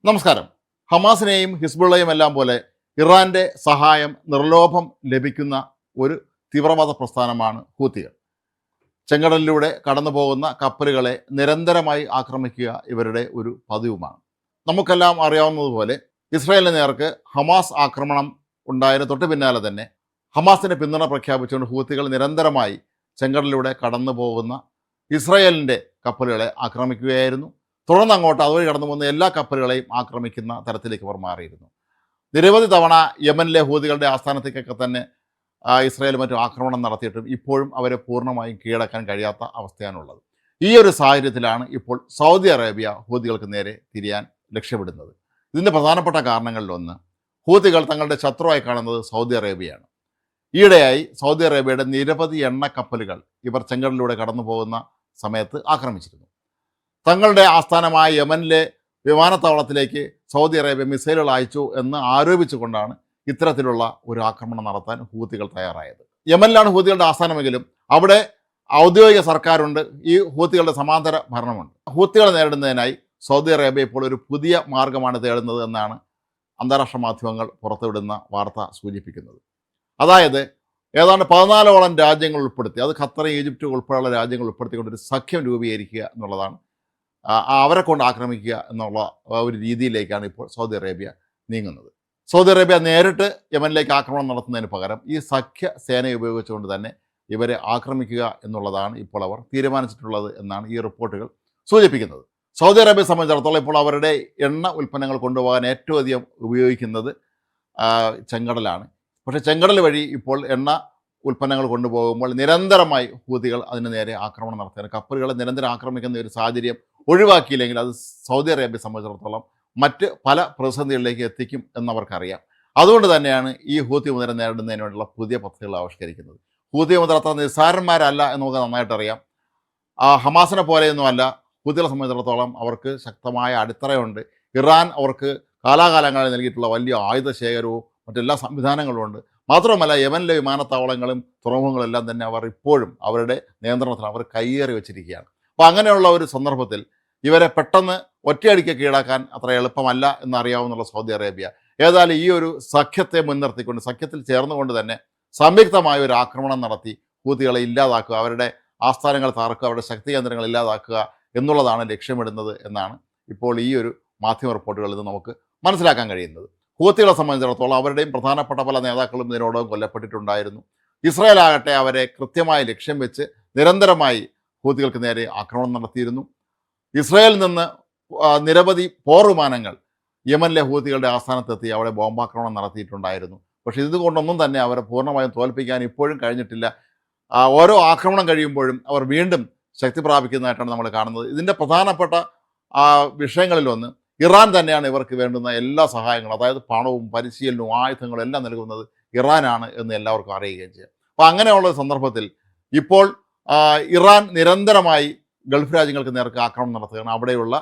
നമസ്കാരം. ഹമാസിനെയും ഹിസ്ബുള്ളയും എല്ലാം പോലെ ഇറാൻ്റെ സഹായം നിർലോഭം ലഭിക്കുന്ന ഒരു തീവ്രവാദ പ്രസ്ഥാനമാണ് ഹൂത്തികൾ. ചെങ്കടലിലൂടെ കടന്നു പോകുന്ന കപ്പലുകളെ നിരന്തരമായി ആക്രമിക്കുക ഇവരുടെ ഒരു പതിവുമാണ്. നമുക്കെല്ലാം അറിയാവുന്നതുപോലെ ഇസ്രായേലിന് നേർക്ക് ഹമാസ് ആക്രമണം ഉണ്ടായതിന് തൊട്ട് പിന്നാലെ തന്നെ ഹമാസിന് പിന്തുണ പ്രഖ്യാപിച്ചുകൊണ്ട് ഹൂത്തികൾ നിരന്തരമായി ചെങ്കടലിലൂടെ കടന്നു പോകുന്ന ഇസ്രായേലിൻ്റെ കപ്പലുകളെ ആക്രമിക്കുകയായിരുന്നു. തുടർന്ന് അങ്ങോട്ട് അതുവഴി കടന്നു പോകുന്ന എല്ലാ കപ്പലുകളെയും ആക്രമിക്കുന്ന തരത്തിലേക്ക് അവർ മാറിയിരുന്നു. നിരവധി തവണ യമനിലെ ഹൂതികളുടെ ആസ്ഥാനത്തേക്കൊക്കെ തന്നെ ഇസ്രായേൽ മറ്റും ആക്രമണം നടത്തിയിട്ടും ഇപ്പോഴും അവരെ പൂർണ്ണമായും കീഴടക്കാൻ കഴിയാത്ത അവസ്ഥയാണുള്ളത്. ഈ ഒരു സാഹചര്യത്തിലാണ് ഇപ്പോൾ സൗദി അറേബ്യ ഹൂതികൾക്ക് നേരെ തിരിയാൻ ലക്ഷ്യമിടുന്നത്. ഇതിൻ്റെ പ്രധാനപ്പെട്ട കാരണങ്ങളിലൊന്ന്, ഹൂതികൾ തങ്ങളുടെ ശത്രുവായി കാണുന്നത് സൗദി അറേബ്യയാണ്. ഈയിടെയായി സൗദി അറേബ്യയുടെ നിരവധി എണ്ണ കപ്പലുകൾ ഇവർ ചെങ്കടലിലൂടെ കടന്നു പോകുന്ന സമയത്ത് ആക്രമിച്ചിരുന്നു. തങ്ങളുടെ ആസ്ഥാനമായ യമനിലെ വിമാനത്താവളത്തിലേക്ക് സൗദി അറേബ്യ മിസൈലുകൾ അയച്ചു എന്ന് ആരോപിച്ചുകൊണ്ടാണ് ഇത്തരത്തിലുള്ള ഒരു ആക്രമണം നടത്താൻ ഹൂത്തികൾ തയ്യാറായത്. യമനിലാണ് ഹൂത്തികളുടെ ആസ്ഥാനമെങ്കിലും അവിടെ ഔദ്യോഗിക സർക്കാരുണ്ട്, ഈ ഹൂത്തികളുടെ സമാന്തര ഭരണമുണ്ട്. ഹൂത്തികളെ നേരിടുന്നതിനായി സൗദി അറേബ്യ ഇപ്പോൾ ഒരു പുതിയ മാർഗമാണ് തേടുന്നത് എന്നാണ് അന്താരാഷ്ട്ര മാധ്യമങ്ങൾ പുറത്തുവിടുന്ന വാർത്ത സൂചിപ്പിക്കുന്നത്. അതായത് ഏതാണ്ട് 14ഓളം രാജ്യങ്ങൾ ഉൾപ്പെടുത്തി, അത് ഖത്തർ, ഈജിപ്റ്റ് ഉൾപ്പെടെയുള്ള രാജ്യങ്ങൾ ഉൾപ്പെടുത്തിക്കൊണ്ടൊരു സഖ്യം രൂപീകരിക്കുക എന്നുള്ളതാണ്, അവരെ കൊണ്ട് ആക്രമിക്കുക എന്നുള്ള ഒരു രീതിയിലേക്കാണ് ഇപ്പോൾ സൗദി അറേബ്യ നീങ്ങുന്നത്. സൗദി അറേബ്യ നേരിട്ട് യമനിലേക്ക് ആക്രമണം നടത്തുന്നതിന് പകരം ഈ സഖ്യ സേനയെ ഉപയോഗിച്ചുകൊണ്ട് തന്നെ ഇവരെ ആക്രമിക്കുക എന്നുള്ളതാണ് ഇപ്പോൾ അവർ തീരുമാനിച്ചിട്ടുള്ളത് എന്നാണ് ഈ റിപ്പോർട്ടുകൾ സൂചിപ്പിക്കുന്നത്. സൗദി അറേബ്യയെ സംബന്ധിച്ചിടത്തോളം ഇപ്പോൾ അവരുടെ എണ്ണ ഉൽപ്പന്നങ്ങൾ കൊണ്ടുപോകാൻ ഏറ്റവും അധികം ഉപയോഗിക്കുന്നത് ചെങ്കടലാണ്. പക്ഷേ ചെങ്കടൽ വഴി ഇപ്പോൾ എണ്ണ ഉൽപ്പന്നങ്ങൾ കൊണ്ടുപോകുമ്പോൾ നിരന്തരമായി ഹൂതികൾ അതിന് നേരെ ആക്രമണം നടത്തുകയാണ്. കപ്പലുകളെ നിരന്തരം ആക്രമിക്കുന്ന ഒരു സാഹചര്യം ഒഴിവാക്കിയില്ലെങ്കിൽ അത് സൗദി അറേബ്യയെ സംബന്ധിച്ചിടത്തോളം മറ്റ് പല പ്രതിസന്ധികളിലേക്ക് എത്തിക്കും എന്നവർക്കറിയാം. അതുകൊണ്ട് തന്നെയാണ് ഈ ഹൂത്തി മുതല നേരിടുന്നതിന് വേണ്ടിയുള്ള പുതിയ പദ്ധതികൾ ആവിഷ്കരിക്കുന്നത്. ഹൂത്തി മുതൽ അത്ര നിസ്സാരന്മാരല്ല എന്ന് നമുക്ക് നന്നായിട്ട് അറിയാം. ഹമാസിനെ പോലെയൊന്നുമല്ല ഹൂത്തികളെ സംബന്ധിച്ചിടത്തോളം അവർക്ക് ശക്തമായ അടിത്തറയുണ്ട്. ഇറാൻ അവർക്ക് കാലാകാലങ്ങളിൽ നൽകിയിട്ടുള്ള വലിയ ആയുധ ശേഖരവും മറ്റെല്ലാ സംവിധാനങ്ങളും ഉണ്ട്. മാത്രമല്ല യമനിലെ വിമാനത്താവളങ്ങളും തുറമുഖങ്ങളും എല്ലാം തന്നെ അവർ ഇപ്പോഴും അവരുടെ നിയന്ത്രണത്തിൽ അവർ കയ്യേറി വെച്ചിരിക്കുകയാണ്. അപ്പോൾ അങ്ങനെയുള്ള ഒരു സന്ദർഭത്തിൽ ഇവരെ പെട്ടെന്ന് ഒറ്റയടിക്ക് കീഴടക്കാൻ അത്ര എളുപ്പമല്ല എന്നറിയാവുന്നുള്ള സൗദി അറേബ്യ ഏതായാലും ഈ ഒരു സഖ്യത്തെ മുൻനിർത്തിക്കൊണ്ട്, സഖ്യത്തിൽ ചേർന്നുകൊണ്ട് തന്നെ സംയുക്തമായ ഒരു ആക്രമണം നടത്തി ഹൂതികളെ ഇല്ലാതാക്കുക, അവരുടെ ആസ്ഥാനങ്ങൾ തകർക്കുക, അവരുടെ ശക്തി കേന്ദ്രങ്ങൾ ഇല്ലാതാക്കുക എന്നുള്ളതാണ് ലക്ഷ്യമിടുന്നത് എന്നാണ് ഇപ്പോൾ ഈ ഒരു മാധ്യമ റിപ്പോർട്ടുകളിൽ നിന്ന് നമുക്ക് മനസ്സിലാക്കാൻ കഴിയുന്നത്. ഹൂത്തികളെ സംബന്ധിച്ചിടത്തോളം അവരുടെയും പ്രധാനപ്പെട്ട പല നേതാക്കളും ഇതിനോടകം കൊല്ലപ്പെട്ടിട്ടുണ്ടായിരുന്നു. ഇസ്രായേൽ ആകട്ടെ അവരെ കൃത്യമായി ലക്ഷ്യം വെച്ച് നിരന്തരമായി ഹൂത്തികൾക്ക് നേരെ ആക്രമണം നടത്തിയിരുന്നു. ഇസ്രായേലിൽ നിന്ന് നിരവധി പോർ വിമാനങ്ങൾ യമനിലെ ഹൂത്തികളുടെ ആസ്ഥാനത്തെത്തി അവിടെ ബോംബാക്രമണം നടത്തിയിട്ടുണ്ടായിരുന്നു. പക്ഷേ ഇതുകൊണ്ടൊന്നും തന്നെ അവരെ പൂർണ്ണമായും തോൽപ്പിക്കാൻ ഇപ്പോഴും കഴിഞ്ഞിട്ടില്ല. ഓരോ ആക്രമണം കഴിയുമ്പോഴും അവർ വീണ്ടും ശക്തി പ്രാപിക്കുന്നതായിട്ടാണ് നമ്മൾ കാണുന്നത്. ഇതിൻ്റെ പ്രധാനപ്പെട്ട വിഷയങ്ങളിലൊന്ന്, ഇറാൻ തന്നെയാണ് ഇവർക്ക് വേണ്ടുന്ന എല്ലാ സഹായങ്ങളും, അതായത് പണവും പരിശീലനവും ആയുധങ്ങളും എല്ലാം നൽകുന്നത് ഇറാനാണ് എന്ന് എല്ലാവർക്കും അറിയുകയും ചെയ്യാം. അപ്പോൾ അങ്ങനെയുള്ള സന്ദർഭത്തിൽ ഇപ്പോൾ ഇറാൻ നിരന്തരമായി ഗൾഫ് രാജ്യങ്ങൾക്ക് നേർക്ക് ആക്രമണം നടത്തുകയാണ്. അവിടെയുള്ള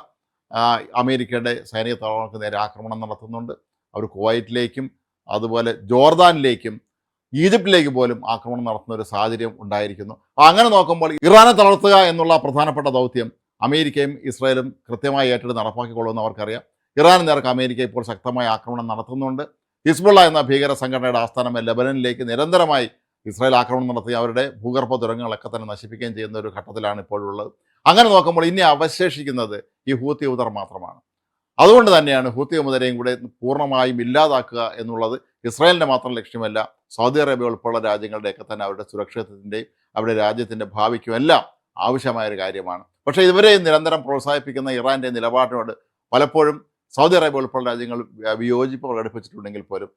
അമേരിക്കയുടെ സൈനിക താവളങ്ങൾക്ക് നേരെ ആക്രമണം നടത്തുന്നുണ്ട്. അവർ കുവൈറ്റിലേക്കും അതുപോലെ ജോർദാനിലേക്കും ഈജിപ്തിലേക്ക് പോലും ആക്രമണം നടത്തുന്ന ഒരു സാഹചര്യം ഉണ്ടായിരിക്കുന്നു. അങ്ങനെ നോക്കുമ്പോൾ ഇറാനെ തളർത്തുക എന്നുള്ള പ്രധാനപ്പെട്ട ദൗത്യം അമേരിക്കയും ഇസ്രായേലും കൃത്യമായി ഏറ്റെടുത്ത് നടപ്പാക്കിക്കൊള്ളുമെന്ന് അവർക്കറിയാം. ഇറാന് നേർക്ക് അമേരിക്ക ഇപ്പോൾ ശക്തമായ ആക്രമണം നടത്തുന്നുണ്ട്. ഹിസ്ബുള്ള എന്ന ഭീകര സംഘടനയുടെ ആസ്ഥാനമായ ലെബനനിലേക്ക് നിരന്തരമായി ഇസ്രായേൽ ആക്രമണം നടത്തി അവരുടെ ഭൂഗർഭ തുരങ്കങ്ങളൊക്കെ തന്നെ നശിപ്പിക്കുകയും ചെയ്യുന്ന ഒരു ഘട്ടത്തിലാണ് ഇപ്പോഴുള്ളത്. അങ്ങനെ നോക്കുമ്പോൾ ഇനി അവശേഷിക്കുന്നത് ഈ ഹൂത്തി യുവതർ മാത്രമാണ്. അതുകൊണ്ട് തന്നെയാണ് ഹൂത്തി യുവതരെയും കൂടെ പൂർണ്ണമായും ഇല്ലാതാക്കുക എന്നുള്ളത് ഇസ്രായേലിൻ്റെ മാത്രം ലക്ഷ്യമല്ല, സൗദി അറേബ്യ ഉൾപ്പെടെയുള്ള രാജ്യങ്ങളുടെയൊക്കെ തന്നെ അവരുടെ സുരക്ഷിതത്തിൻ്റെയും അവരുടെ രാജ്യത്തിൻ്റെ ഭാവിക്കും എല്ലാം ആവശ്യമായൊരു കാര്യമാണ്. പക്ഷേ ഇവരെ നിരന്തരം പ്രോത്സാഹിപ്പിക്കുന്ന ഇറാൻ്റെ നിലപാടിനോട് പലപ്പോഴും സൗദി അറേബ്യ ഉൾപ്പെടെയുള്ള രാജ്യങ്ങൾ വിയോജിപ്പ് പ്രകടിപ്പിച്ചിട്ടുണ്ടെങ്കിൽ പോലും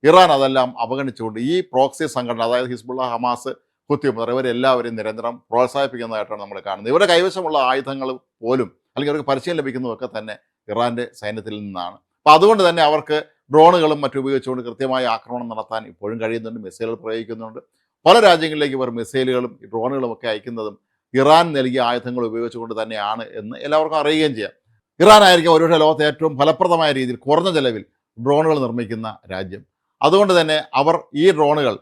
ഇറാൻ അതെല്ലാം അവഗണിച്ചുകൊണ്ട് ഈ പ്രോക്സി സംഘടന, അതായത് ഹിസ്ബുള്ള, ഹമാസ്, ഹൂത്തി ഇവരെല്ലാവരെയും നിരന്തരം പ്രോത്സാഹിപ്പിക്കുന്നതായിട്ടാണ് നമ്മൾ കാണുന്നത്. ഇവരുടെ കൈവശമുള്ള ആയുധങ്ങൾ പോലും അല്ലെങ്കിൽ അവർക്ക് പരിശീലനം ലഭിക്കുന്നതൊക്കെ തന്നെ ഇറാൻ്റെ സൈന്യത്തിൽ നിന്നാണ്. അപ്പോൾ അതുകൊണ്ട് തന്നെ അവർക്ക് ഡ്രോണുകളും മറ്റും ഉപയോഗിച്ചുകൊണ്ട് കൃത്യമായ ആക്രമണം നടത്താൻ ഇപ്പോഴും കഴിയുന്നുണ്ട്. മിസൈലുകൾ പ്രയോഗിക്കുന്നുണ്ട്. പല രാജ്യങ്ങളിലേക്ക് ഇവർ മിസൈലുകളും ഡ്രോണുകളും ഒക്കെ അയക്കുന്നതും ഇറാൻ നൽകിയ ആയുധങ്ങൾ ഉപയോഗിച്ചുകൊണ്ട് തന്നെയാണ് എന്ന് എല്ലാവർക്കും അറിയുകയും ചെയ്യാം. ഇറാൻ ആയിരിക്കും ഒരുപക്ഷെ ലോകത്തെ ഏറ്റവും ഫലപ്രദമായ രീതിയിൽ കുറഞ്ഞ ചെലവിൽ ഡ്രോണുകൾ നിർമ്മിക്കുന്ന രാജ്യം. അതുകൊണ്ട് തന്നെ അവർ ഈ ഡ്രോണുകൾ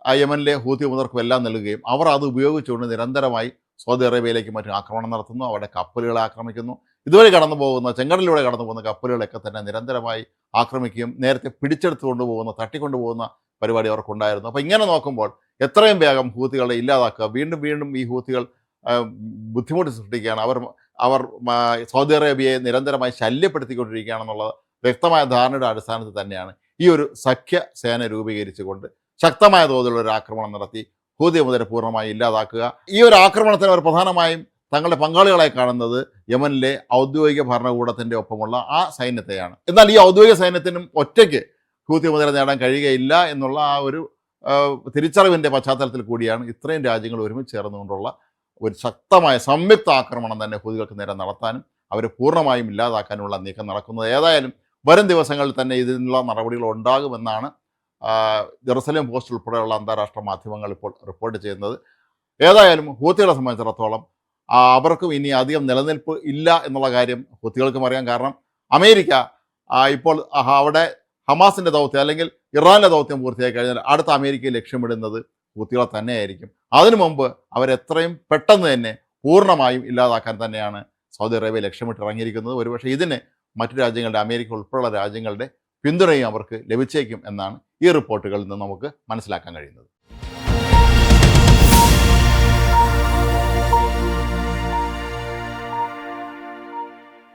യമനിലെ ഹൂത്തി മുതർക്കും എല്ലാം നൽകുകയും അവർ അത് ഉപയോഗിച്ചുകൊണ്ട് നിരന്തരമായി സൗദി അറേബ്യയിലേക്ക് മറ്റും ആക്രമണം നടത്തുന്നു, അവിടെ കപ്പലുകളെ ആക്രമിക്കുന്നു. ഇതുവഴി കടന്നു പോകുന്ന ചെങ്കടലിലൂടെ കടന്നു പോകുന്ന കപ്പലുകളൊക്കെ തന്നെ നിരന്തരമായി ആക്രമിക്കുകയും നേരത്തെ പിടിച്ചെടുത്തു കൊണ്ടുപോകുന്ന തട്ടിക്കൊണ്ടുപോകുന്ന പരിപാടി അവർക്കുണ്ടായിരുന്നു. അപ്പോൾ ഇങ്ങനെ നോക്കുമ്പോൾ എത്രയും വേഗം ഹൂത്തികളെ ഇല്ലാതാക്കുക, വീണ്ടും വീണ്ടും ഈ ഹൂത്തികൾ ബുദ്ധിമുട്ട് സൃഷ്ടിക്കുകയാണ്. അവർ അവർ സൗദി അറേബ്യയെ നിരന്തരമായി ശല്യപ്പെടുത്തിക്കൊണ്ടിരിക്കുകയാണെന്നുള്ള വ്യക്തമായ ധാരണയുടെ അടിസ്ഥാനത്തിൽ തന്നെയാണ് ഈ ഒരു സഖ്യ സേന രൂപീകരിച്ചുകൊണ്ട് ശക്തമായ തോതിലുള്ള ഒരു ആക്രമണം നടത്തി ഹൂതി മുതൽ പൂർണ്ണമായി ഇല്ലാതാക്കുക. ഈ ഒരു ആക്രമണത്തിന് അവർ പ്രധാനമായും തങ്ങളുടെ പങ്കാളികളായി കാണുന്നത് യമനിലെ ഔദ്യോഗിക ഭരണകൂടത്തിൻ്റെ ഒപ്പമുള്ള ആ സൈന്യത്തെയാണ്. എന്നാൽ ഈ ഔദ്യോഗിക സൈന്യത്തിനും ഒറ്റയ്ക്ക് ഹൂതി മുതൽ നേടാൻ കഴിയുകയില്ല എന്നുള്ള ആ ഒരു തിരിച്ചറിവിൻ്റെ പശ്ചാത്തലത്തിൽ കൂടിയാണ് ഇത്രയും രാജ്യങ്ങൾ ഒരുമിച്ച് ചേർന്നുകൊണ്ടുള്ള ഒരു ശക്തമായ സംയുക്ത ആക്രമണം തന്നെ ഹൂതികൾക്ക് നേരെ നടത്താനും അവരെ പൂർണ്ണമായും ഇല്ലാതാക്കാനുള്ള നീക്കം നടക്കുന്നത്. ഏതായാലും വരും ദിവസങ്ങളിൽ തന്നെ ഇതിനുള്ള നടപടികൾ ഉണ്ടാകുമെന്നാണ് ജെറുസലേം പോസ്റ്റ് ഉൾപ്പെടെയുള്ള അന്താരാഷ്ട്ര മാധ്യമങ്ങൾ ഇപ്പോൾ റിപ്പോർട്ട് ചെയ്യുന്നത്. ഏതായാലും ഹൂത്തികളെ സംബന്ധിച്ചിടത്തോളം അവർക്കും ഇനി അധികം നിലനിൽപ്പ് ഇല്ല എന്നുള്ള കാര്യം ഹൂത്തികൾക്കും അറിയാം. കാരണം അമേരിക്ക ഇപ്പോൾ അവിടെ ഹമാസിൻ്റെ ദൗത്യം അല്ലെങ്കിൽ ഇറാൻ്റെ ദൗത്യം പൂർത്തിയായി കഴിഞ്ഞാൽ അടുത്ത അമേരിക്കയെ ലക്ഷ്യമിടുന്നത് ഹൂത്തികളെ തന്നെയായിരിക്കും. അതിനു മുമ്പ് അവരെത്രയും പെട്ടെന്ന് തന്നെ പൂർണ്ണമായും ഇല്ലാതാക്കാൻ തന്നെയാണ് സൗദി അറേബ്യ ലക്ഷ്യമിട്ടിറങ്ങിയിരിക്കുന്നത്. ഒരുപക്ഷെ ഇതിന് മറ്റു രാജ്യങ്ങളുടെ, അമേരിക്ക ഉൾപ്പെടെയുള്ള രാജ്യങ്ങളുടെ പിന്തുണയും അവർക്ക് ലഭിച്ചേക്കും എന്നാണ് ഈ റിപ്പോർട്ടുകളിൽ നിന്ന് നമുക്ക് മനസ്സിലാക്കാൻ കഴിയുന്നത്.